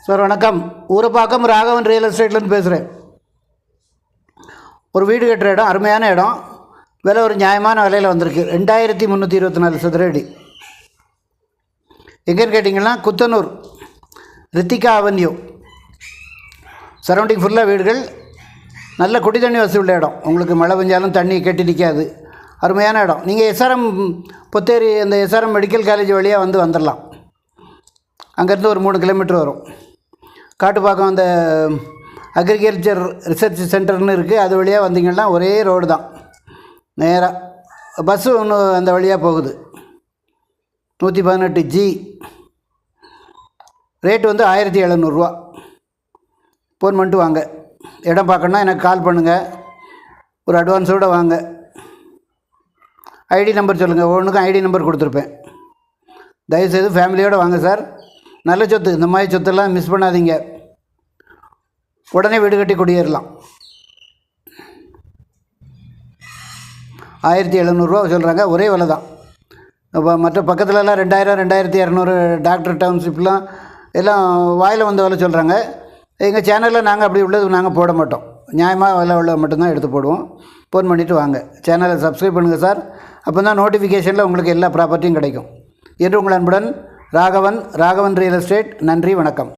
Sir வணக்கம். Urapakkam Raghavan real எஸ்டேட்லேருந்து பேசுகிறேன். ஒரு வீடு கட்டுற இடம், அருமையான இடம், விலை ஒரு நியாயமான விலையில் வந்திருக்கு. 2324 சதுர அடி. எங்கேன்னு கேட்டிங்கன்னா குத்தனூர் ரித்திகா அவென்யூ. சரௌண்டிங் ஃபுல்லாக வீடுகள், நல்ல குடி தண்ணி வசதி உள்ள இடம். உங்களுக்கு மழை பெஞ்சாலும் தண்ணி கெட்டி நிற்காது. அருமையான இடம். நீங்கள் எஸ்ஆர்எம் பொத்தேரி, அந்த எஸ்ஆர்எம் மெடிக்கல் காலேஜ் வழியாக வந்துடலாம். அங்கேருந்து ஒரு 3 கிலோமீட்டர் வரும். காட்டுப்பாக்கம் அந்த அக்ரிகல்ச்சர் ரிசர்ச் சென்டர்னு இருக்குது, அது வழியாக வந்தீங்கன்னா ஒரே ரோடு தான். நேராக பஸ்ஸு ஒன்று அந்த வழியாக போகுது. 118G. ரேட்டு வந்து 1700 ஃபோன் பண்ணிட்டு வாங்க. இடம் பார்க்கணுன்னா எனக்கு கால் பண்ணுங்கள். ஒரு அட்வான்ஸோடு வாங்க. ஐடி நம்பர் சொல்லுங்கள். ஒன்றுக்கும் ஐடி நம்பர் கொடுத்துருப்பேன். தயவுசெய்து ஃபேமிலியோடு வாங்க சார். நல்ல சொத்து. இந்த மாதிரி சொத்தெல்லாம் மிஸ் பண்ணாதீங்க. உடனே வீடு கட்டி குடியேறலாம். 1700 சொல்கிறாங்க. ஒரே விலை தான். இப்போ மற்ற பக்கத்துலலாம் 2000, 2200 டாக்டர் டவுன்ஷிப்லாம் எல்லாம் வாயில் வந்த விலை சொல்கிறாங்க. எங்கள் சேனலில் நாங்கள் அப்படி உள்ளது நாங்கள் போட மாட்டோம். நியாயமாக விலை உள்ள மட்டும்தான் எடுத்து போடுவோம். ஃபோன் பண்ணிவிட்டு வாங்க. சேனலை சப்ஸ்கிரைப் பண்ணுங்கள் சார். அப்போ தான் நோட்டிஃபிகேஷனில் உங்களுக்கு எல்லா ப்ராப்பர்ட்டியும் கிடைக்கும். என்று உங்கள் அன்புடன் ராகவன் ரியல் எஸ்டேட். நன்றி, வணக்கம்.